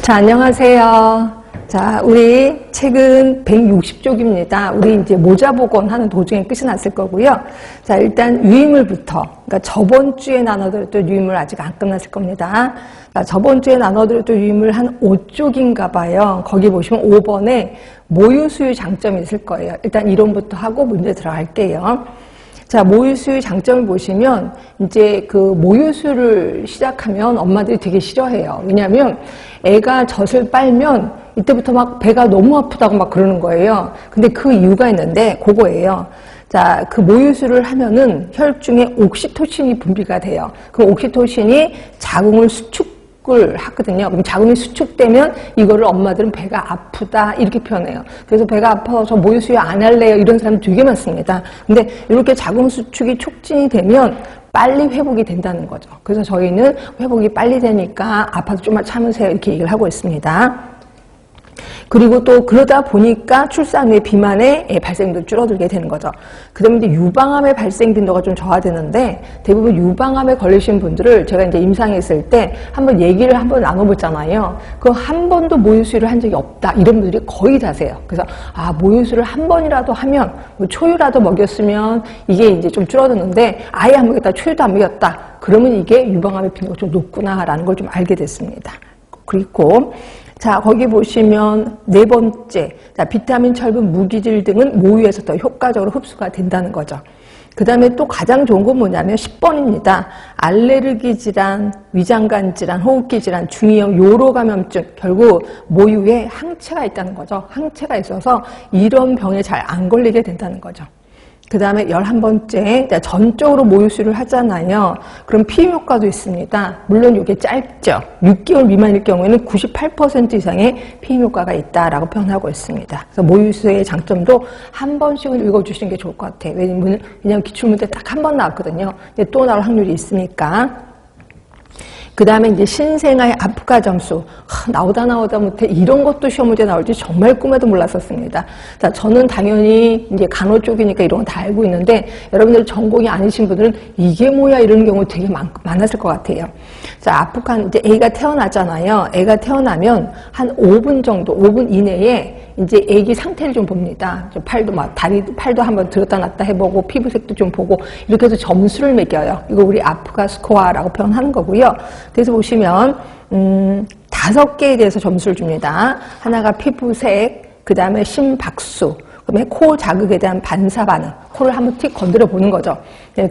자, 안녕하세요. 자, 우리 책은 160쪽입니다. 우리 이제 모자복원 하는 도중에 끝이 났을 거고요. 자, 일단 유인물부터. 그러니까 저번 주에 나눠드렸던 유인물 아직 안 끝났을 겁니다. 자, 저번 주에 나눠드렸던 유인물 한 5쪽인가 봐요. 거기 보시면 5번에 모유수유 장점이 있을 거예요. 일단 이론부터 하고 문제 들어갈게요. 자, 모유수유 장점을 보시면 이제 그 모유수유를 시작하면 엄마들이 되게 싫어해요. 왜냐하면 애가 젖을 빨면 이때부터 막 배가 너무 아프다고 막 그러는 거예요. 근데 그 이유가 있는데 그거예요. 자, 그 모유수유를 하면은 혈중에 옥시토신이 분비가 돼요. 그 옥시토신이 자궁을 수축을 하거든요. 그럼 자궁이 수축되면 이거를 엄마들은 배가 아프다 이렇게 표현해요. 그래서 배가 아파서 저 모유수유 안 할래요 이런 사람 되게 많습니다. 근데 이렇게 자궁 수축이 촉진이 되면 빨리 회복이 된다는 거죠. 그래서 저희는 회복이 빨리 되니까 아파도 좀만 참으세요 이렇게 얘기를 하고 있습니다. 그리고 또 그러다 보니까 출산 후에 비만의 발생도 줄어들게 되는 거죠. 그 다음에 이제 유방암의 발생 빈도가 좀 저하되는데 대부분 유방암에 걸리신 분들을 제가 이제 임상했을 때 한번 얘기를 한번 나눠보잖아요. 그 한 번도 모유수유를 한 적이 없다. 이런 분들이 거의 다세요. 그래서 모유수유를 한 번이라도 하면 뭐 초유라도 먹였으면 이게 이제 좀 줄어드는데 아예 안 먹였다. 초유도 안 먹였다. 그러면 이게 유방암의 빈도가 좀 높구나라는 걸 좀 알게 됐습니다. 그리고 자, 거기 보시면 네 번째, 자, 비타민, 철분, 무기질 등은 모유에서 더 효과적으로 흡수가 된다는 거죠. 그 다음에 또 가장 좋은 건 뭐냐면 10번입니다. 알레르기 질환, 위장관 질환, 호흡기 질환, 중이염, 요로 감염증, 결국 모유에 항체가 있다는 거죠. 항체가 있어서 이런 병에 잘 안 걸리게 된다는 거죠. 그 다음에 11번째, 전적으로 모유수유를 하잖아요. 그럼 피임 효과도 있습니다. 물론 이게 짧죠. 6개월 미만일 경우에는 98% 이상의 피임 효과가 있다라고 표현하고 있습니다. 그래서 모유수유의 장점도 한 번씩은 읽어주시는 게 좋을 것 같아요. 왜냐면 기출문제 딱 한 번 나왔거든요. 또 나올 확률이 있으니까. 그 다음에 이제 신생아의 아프가 점수. 나오다 못해 이런 것도 시험 문제 나올지 정말 꿈에도 몰랐었습니다. 자, 저는 당연히 이제 간호 쪽이니까 이런 거 다 알고 있는데 여러분들 전공이 아니신 분들은 이게 뭐야 이런 경우 되게 많았을 것 같아요. 자, 아프간 이제 애가 태어나잖아요. 애가 태어나면 한 5분 정도, 5분 이내에 이제 애기 상태를 좀 봅니다. 팔도 팔도 한번 들었다 놨다 해보고 피부색도 좀 보고 이렇게 해서 점수를 매겨요. 이거 우리 아프가 스코어라고 표현하는 거고요. 그래서 보시면 5개에 대해서 점수를 줍니다. 하나가 피부색, 그 다음에 심박수, 그다음에 코 자극에 대한 반사 반응, 코를 한번 틱 건드려 보는 거죠.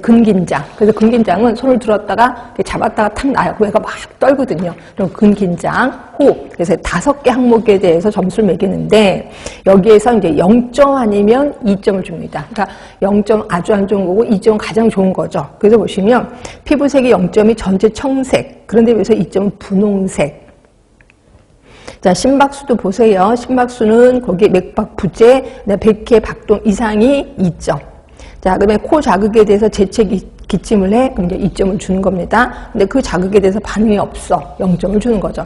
근긴장. 그래서 근긴장은 손을 들었다가 잡았다가 탁 놔요. 그럼 애가 막 떨거든요. 그럼 근긴장, 호흡. 그래서 5개 항목에 대해서 점수를 매기는데 여기에서 이제 0점 아니면 2점을 줍니다. 그러니까 0점 아주 안 좋은 거고 2점은 가장 좋은 거죠. 그래서 보시면 피부색이 0점이 전체 청색, 그런데 여기서 2점은 분홍색. 자, 심박수도 보세요. 심박수는 거기에 맥박 부재, 백회 박동 이상이 2점. 자, 그다음에 코 자극에 대해서 재채 기침을 해, 그럼 이제 2점을 주는 겁니다. 근데 그 자극에 대해서 반응이 없어, 0점을 주는 거죠.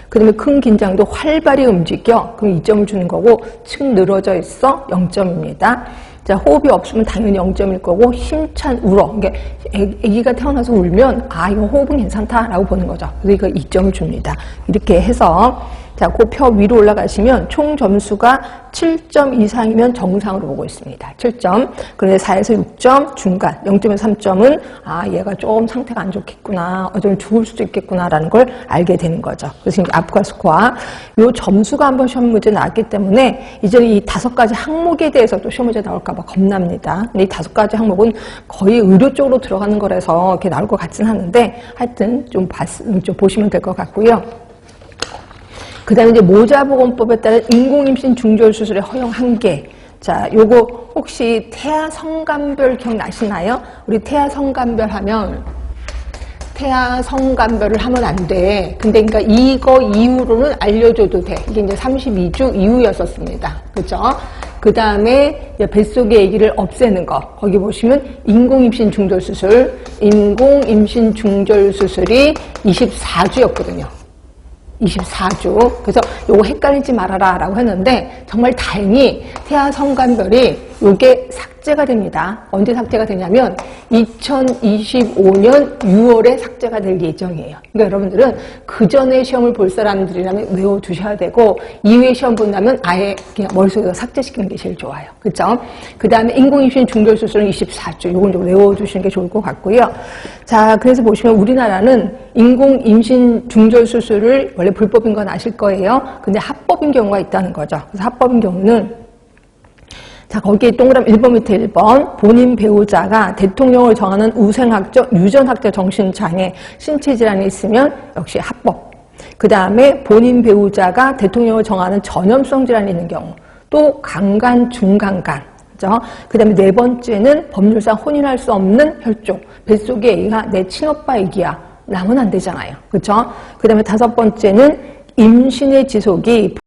그다음에 큰 긴장도 활발히 움직여, 그럼 2점을 주는 거고, 측 늘어져 있어, 0점입니다. 자, 호흡이 없으면 당연히 0점일 거고, 힘찬 울어. 그러니까 아기가 태어나서 울면, 이거 호흡은 괜찮다라고 보는 거죠. 그래서 이거 2점을 줍니다. 이렇게 해서, 자, 그 표 위로 올라가시면 총 점수가 7점 이상이면 정상으로 보고 있습니다. 7점. 그런데 4에서 6점, 중간, 0점에서 3점은 얘가 좀 상태가 안 좋겠구나, 좀 죽을 수도 있겠구나라는 걸 알게 되는 거죠. 그래서 이제 아프가 스코어, 요 점수가 한번 시험 문제 나왔기 때문에 이제 이 5가지 항목에 대해서 또 시험 문제 나올까 봐 겁납니다. 근데 이 5가지 항목은 거의 의료 쪽으로 들어가는 거라서 이렇게 나올 것 같진 않은데 하여튼 좀 보시면 될 것 같고요. 그 다음에 이제 모자보건법에 따른 인공임신 중절 수술의 허용 한계. 자, 요거 혹시 태아 성감별 기억나시나요? 우리 태아 성감별 하면 태아 성감별을 하면 안 돼. 근데 그러니까 이거 이후로는 알려줘도 돼. 이게 이제 32주 이후였었습니다. 그죠? 그 다음에 뱃속의 아기를 없애는 거. 거기 보시면 인공임신 중절 수술. 인공임신 중절 수술이 24주였거든요. 24주. 그래서 요거 헷갈리지 말아라 라고 했는데 정말 다행히 태아 성감별이 요게 삭제가 됩니다. 언제 삭제가 되냐면 2025년 6월에 삭제가 될 예정이에요. 그러니까 여러분들은 그 전에 시험을 볼 사람들이라면 외워두셔야 되고 이후에 시험 본다면 아예 그냥 머릿속에서 삭제시키는 게 제일 좋아요. 그렇죠? 그 다음에 인공임신 중절수술은 24주. 요건 좀 외워두시는 게 좋을 것 같고요. 자, 그래서 보시면 우리나라는 인공임신 중절수술을 원래 불법인 건 아실 거예요. 근데 합법인 경우가 있다는 거죠. 그래서 합법인 경우는 자, 거기에 동그라미 1번 밑에 1번 본인 배우자가 대통령을 정하는 우생학적, 유전학적 정신장애, 신체질환이 있으면 역시 합법. 그 다음에 본인 배우자가 대통령을 정하는 전염성 질환이 있는 경우, 또 강간, 중강간. 그죠? 그 다음에 네 번째는 법률상 혼인할 수 없는 혈족, 뱃속의 애가 내 친오빠 애기야. 나면 안 되잖아요. 그렇죠? 그 다음에 다섯 번째는 임신의 지속이